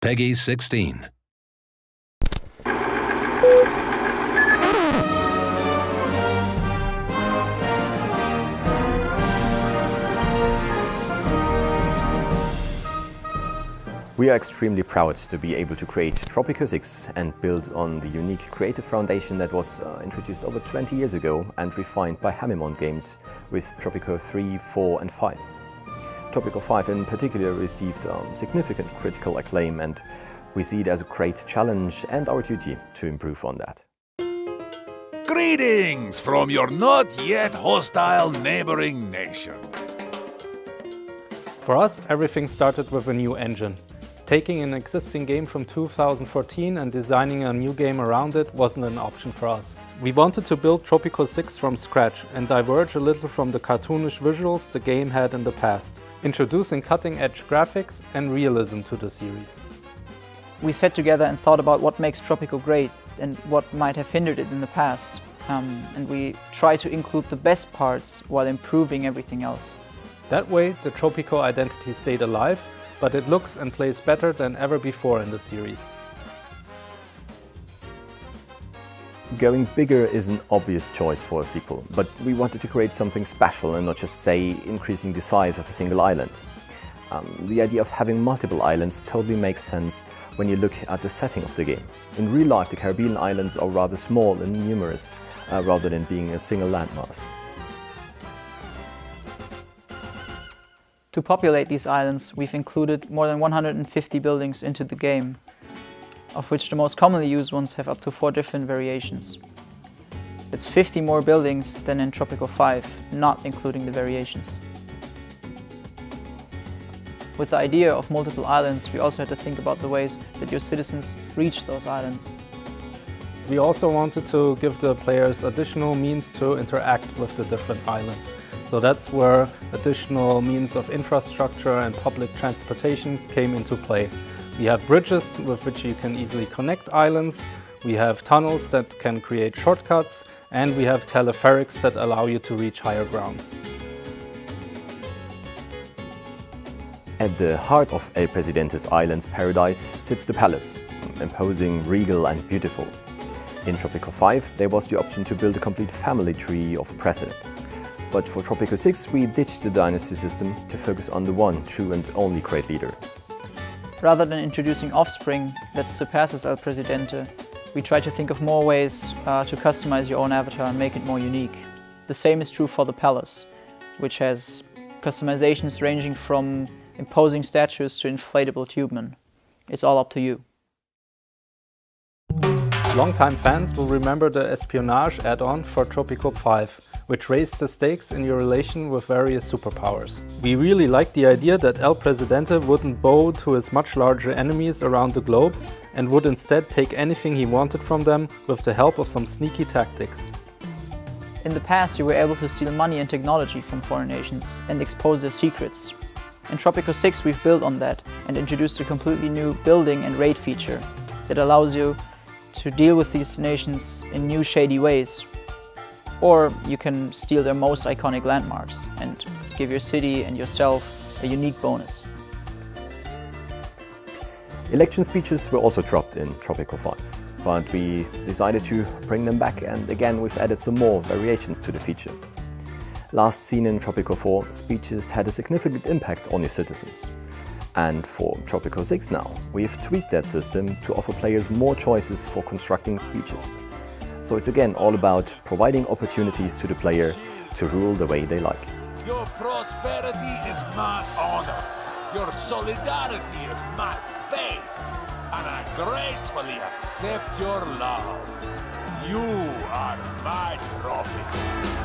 Peggy 16. We are extremely proud to be able to create Tropico 6 and build on the unique creative foundation that was introduced over 20 years ago and refined by Hamimont Games with Tropico 3, 4 and 5. Tropico 5 in particular received significant critical acclaim, and we see it as a great challenge and our duty to improve on that. Greetings from your not yet hostile neighboring nation. For us, everything started with a new engine. Taking an existing game from 2014 and designing a new game around it wasn't an option for us. We wanted to build Tropico 6 from scratch and diverge a little from the cartoonish visuals the game had in the past, introducing cutting-edge graphics and realism to the series. We sat together and thought about what makes Tropico great and what might have hindered it in the past. And we tried to include the best parts while improving everything else. That way, the Tropico identity stayed alive, but it looks and plays better than ever before in the series. Going bigger is an obvious choice for a sequel, but we wanted to create something special and not just, say, increasing the size of a single island. The idea of having multiple islands totally makes sense when you look at the setting of the game. In real life, the Caribbean islands are rather small and numerous, rather than being a single landmass. To populate these islands, we've included more than 150 buildings into the game, of which the most commonly used ones have up to 4 different variations. It's 50 more buildings than in Tropico 5, not including the variations. With the idea of multiple islands, we also had to think about the ways that your citizens reach those islands. We also wanted to give the players additional means to interact with the different islands. So that's where additional means of infrastructure and public transportation came into play. We have bridges with which you can easily connect islands, we have tunnels that can create shortcuts, and we have teleferics that allow you to reach higher grounds. At the heart of El Presidente's island's paradise sits the palace, imposing, regal and beautiful. In Tropico 5 there was the option to build a complete family tree of presidents. But for Tropico 6 we ditched the dynasty system to focus on the one true and only great leader. Rather than introducing offspring that surpasses El Presidente, we try to think of more ways to customize your own avatar and make it more unique. The same is true for the palace, which has customizations ranging from imposing statues to inflatable tubemen. It's all up to you. Longtime fans will remember the Espionage add-on for Tropico 5, which raised the stakes in your relation with various superpowers. We really liked the idea that El Presidente wouldn't bow to his much larger enemies around the globe and would instead take anything he wanted from them with the help of some sneaky tactics. In the past, you were able to steal money and technology from foreign nations and expose their secrets. In Tropico 6, we've built on that and introduced a completely new building and raid feature that allows you to deal with these nations in new shady ways. Or you can steal their most iconic landmarks and give your city and yourself a unique bonus. Election speeches were also dropped in Tropico 5, but we decided to bring them back, and again we've added some more variations to the feature. Last seen in Tropico 4, speeches had a significant impact on your citizens. And for Tropico 6 now, we've tweaked that system to offer players more choices for constructing speeches. So it's again all about providing opportunities to the player to rule the way they like. Your prosperity is my honor. Your solidarity is my faith. And I gracefully accept your love. You are my Tropico.